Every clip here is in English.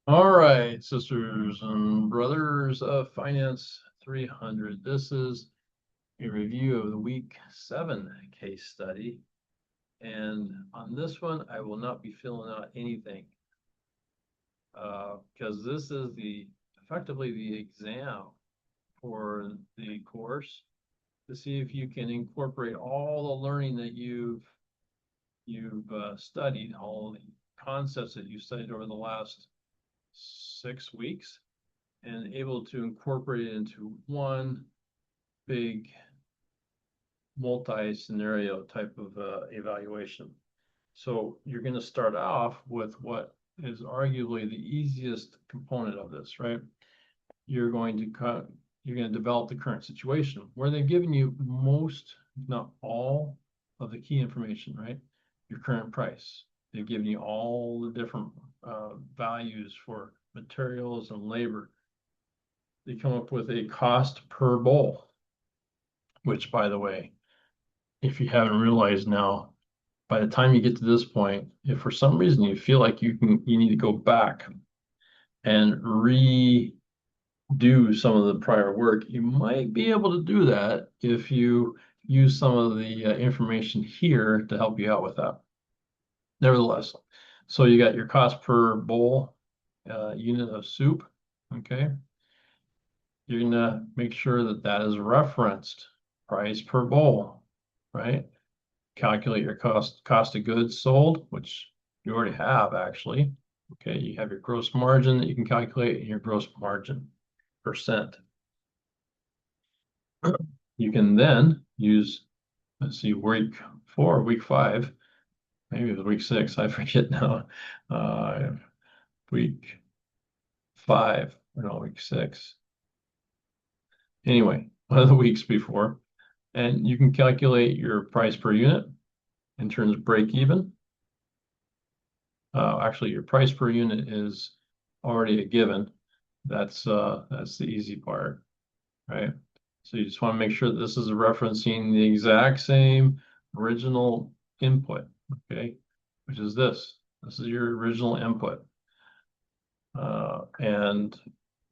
All right, sisters and brothers of Finance 300. This is a review of the week 7 case study. And on this one, I will not be filling out anything because this is effectively the exam for the course to see if you can incorporate all the learning that you've studied, all the concepts that you studied over the last 6 weeks, and able to incorporate it into one big multi-scenario type of evaluation. So you're going to start off with what is arguably the easiest component of this, right? You're going to develop the current situation where they've given you most, if not all, of the key information, right? Your current price. They've given you all the different values for materials and labor. They come up with a cost per bowl, which, by the way, if you haven't realized now, by the time you get to this point, if for some reason you feel like you need to go back and redo some of the prior work, you might be able to do that if you use some of the information here to help you out with that. Nevertheless, so you got your cost per bowl unit of soup, okay? You're gonna make sure that that is referenced, price per bowl, right? Calculate your cost of goods sold, which you already have actually. Okay, you have your gross margin that you can calculate and your gross margin percent. You can then use, let's see, week 4, week 5, maybe it was week 6, I forget now. Week 5, or no, week 6. Anyway, one of the weeks before, and you can calculate your price per unit in terms of break even. Actually, your price per unit is already a given. That's the easy part, right? So you just want to make sure that this is referencing the exact same original input, okay? Which is this. This is your original input. And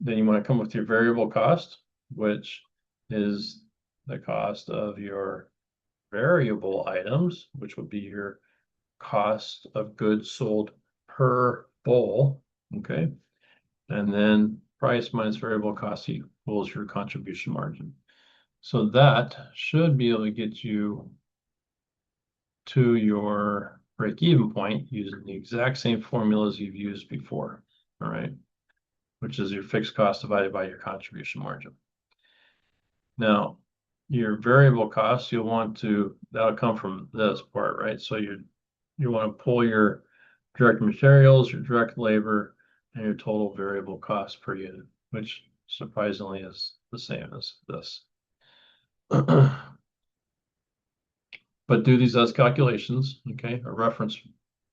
then you want to come with your variable cost, which is the cost of your variable items, which would be your cost of goods sold per bowl, okay? And then price minus variable cost equals your contribution margin. So that should be able to get you to your break-even point using the exact same formulas you've used before, all right? Which is your fixed cost divided by your contribution margin. Now, your variable costs, that'll come from this part, right? So you want to pull your direct materials, your direct labor, and your total variable cost per unit, which surprisingly is the same as this. But do these as calculations, okay? Or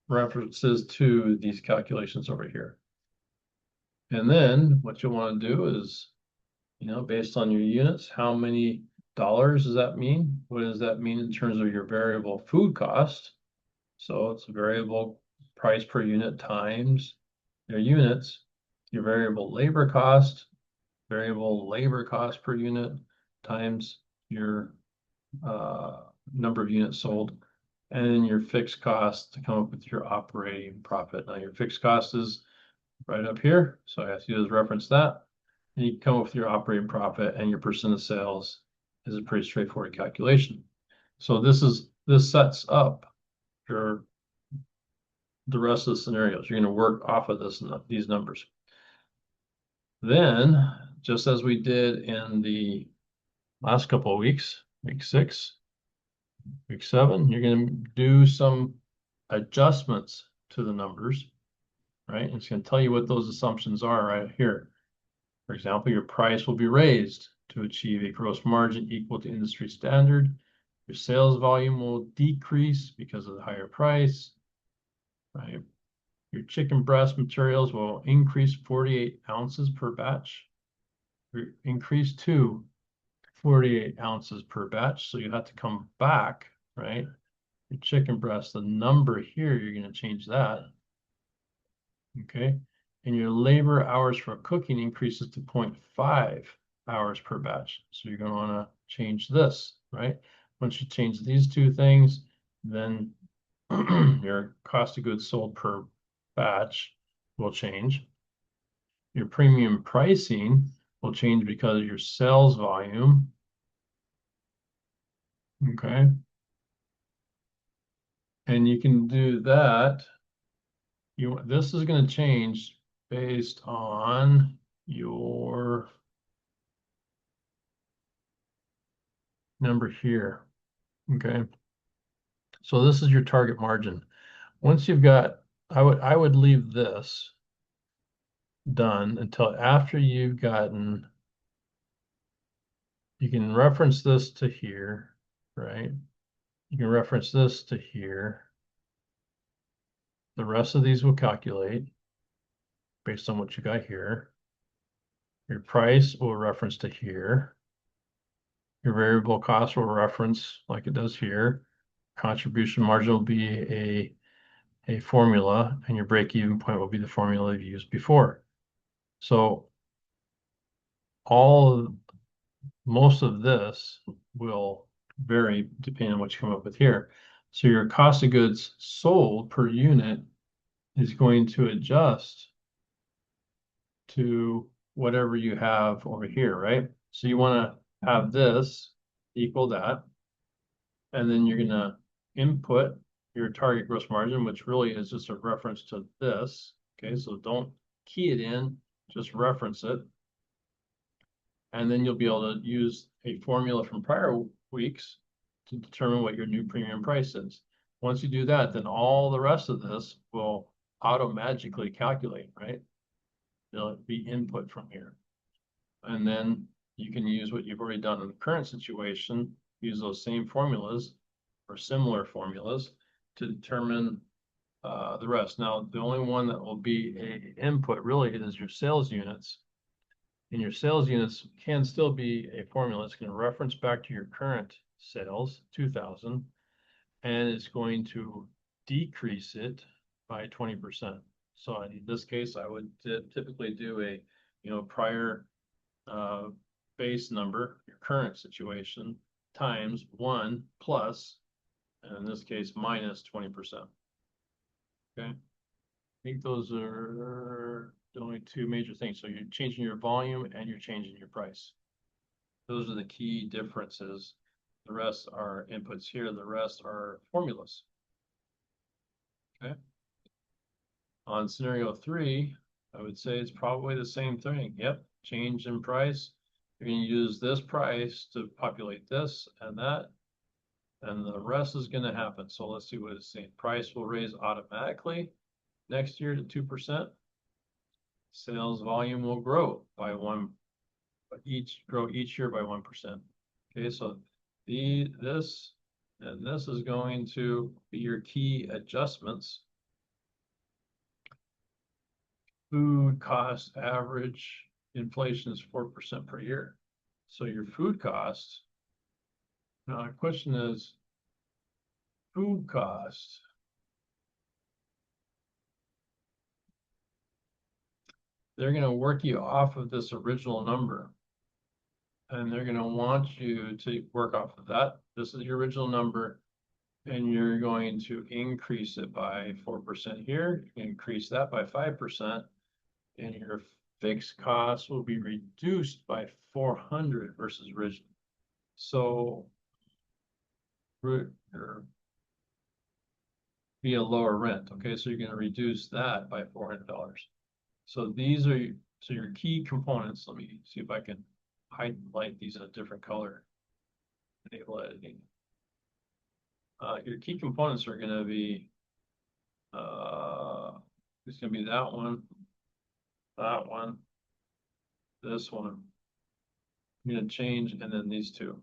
references to these calculations over here. And then what you'll want to do is, based on your units, how many dollars does that mean? What does that mean in terms of your variable food cost? So it's a variable price per unit times your units, your variable labor cost per unit times your number of units sold, and then your fixed cost to come up with your operating profit. Now your fixed cost is right up here, so I have to do is reference that, and you come up with your operating profit, and your percent of sales is a pretty straightforward calculation. So this sets up your the rest of the scenarios. You're going to work off of these numbers. Then, just as we did in the last couple of weeks, week 6, week 7, you're going to do some adjustments to the numbers, right? It's going to tell you what those assumptions are right here. For example, your price will be raised to achieve a gross margin equal to industry standard. Your sales volume will decrease because of the higher price, right? Your chicken breast materials will increase 48 ounces per batch. Increase to 48 ounces per batch. So you have to come back, right? Your chicken breast, the number here, you're going to change that. Okay. and your labor hours for cooking increases to 0.5 hours per batch. So you're going to want to change this, right? Once you change these two things, then your cost of goods sold per batch will change. Your premium pricing will change because of your sales volume. Okay. And you can do that. This is going to change based on your number here. Okay. So this is your target margin. Once you've got, I would leave this done until after you've gotten, you can reference this to here, right? You can reference this to here. The rest of these will calculate based on what you got here. Your price will reference to here. Your variable cost will reference like it does here. Contribution margin will be a formula, and your break-even point will be the formula you've used before. So most of this will vary depending on what you come up with here. So your cost of goods sold per unit is going to adjust to whatever you have over here, right? So you want to have this equal that, and then you're going to input your target gross margin, which really is just a reference to this. Okay, so don't key it in, just reference it. And then you'll be able to use a formula from prior weeks to determine what your new premium price is. Once you do that, then all the rest of this will auto-magically calculate, right? It'll be input from here. And then you can use what you've already done in the current situation, use those same formulas or similar formulas to determine the rest. Now, the only one that will be a input really is your sales units. And your sales units can still be a formula. It's going to reference back to your current sales, 2,000, and it's going to decrease it by 20%. So in this case, I would typically do a, prior base number, your current situation, times 1 plus, and in this case, minus 20%. Okay. I think those are the only two major things. So you're changing your volume and you're changing your price. Those are the key differences. The rest are inputs here. The rest are formulas. Okay. On scenario 3, I would say it's probably the same thing. Yep. Change in price. You're going to use this price to populate this and that, and the rest is going to happen. So let's see what it's saying. Price will raise automatically next year to 2%. Sales volume will grow by grow each year by 1%. Okay, so this and this is going to be your key adjustments. Food cost average inflation is 4% per year. So your food costs. Now the question is, food costs. They're going to work you off of this original number. And they're going to want you to work off of that. This is your original number. And you're going to increase it by 4% here. You can increase that by 5%. And your fixed costs will be reduced by 400 versus original. So be a lower rent. Okay, so you're going to reduce that by $400. So these are your key components. Let me see if I can highlight these in a different color. Enable editing. Your key components are going to be it's going to be that one, this one. You're going to change, and then these two.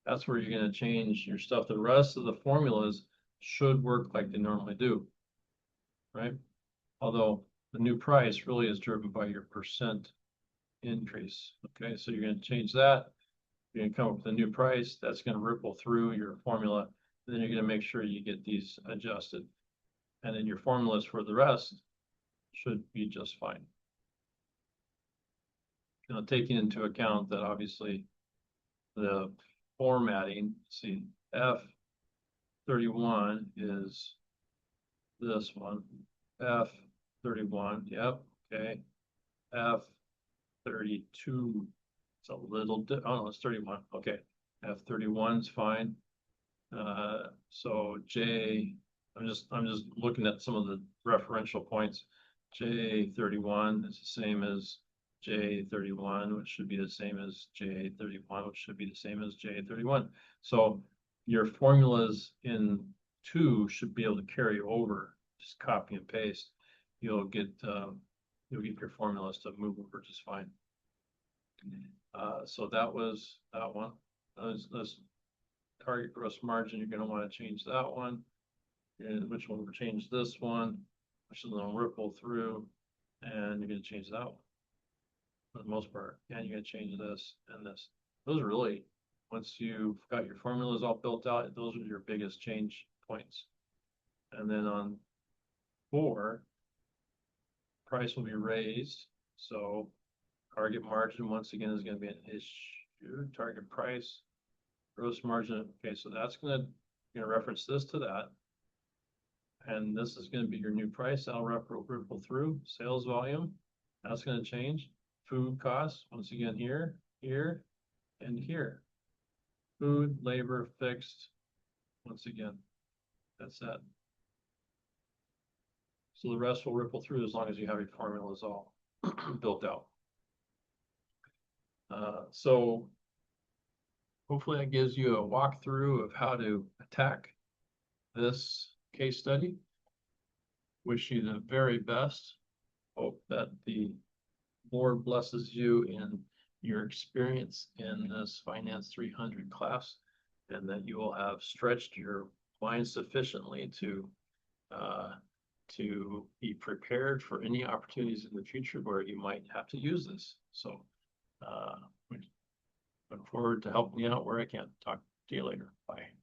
That's where you're going to change your stuff. The rest of the formulas should work like they normally do, right? Although the new price really is driven by your percent increase. Okay, so you're going to change that. You're going to come up with a new price. That's going to ripple through your formula. And then you're going to make sure you get these adjusted. And then your formulas for the rest should be just fine. You know, taking into account that obviously the formatting, see, F31 is this one, F31, yep, okay, F32, it's a little, oh no, it's 31, okay, F31 is fine. So J, I'm just looking at some of the referential points. J31 is the same as J31, which should be the same as J31, which should be the same as J31. So your formulas in 2 should be able to carry over, just copy and paste. You'll get your formulas to move over just fine. So that was that one. Let's target gross margin. You're going to want to change that one. And which one will change this one, which is going to ripple through, and you're going to change that one for the most part. And you're going to change this and this. Those are really, once you've got your formulas all built out, those are your biggest change points. And then on 4, price will be raised. So target margin once again is going to be an issue. Target price, gross margin. Okay, so that's going to reference this to that. And this is going to be your new price. That'll ripple through. Sales volume, that's going to change. Food costs, once again, here, here, and here. Food, labor, fixed, once again, that's that. So the rest will ripple through as long as you have your formulas all built out. So hopefully that gives you a walkthrough of how to attack this case study. Wish you the very best. Hope that the Lord blesses you in your experience in this Finance 300 class, and that you will have stretched your mind sufficiently to be prepared for any opportunities in the future where you might have to use this. So look forward to helping you out where I can. Talk to you later. Bye.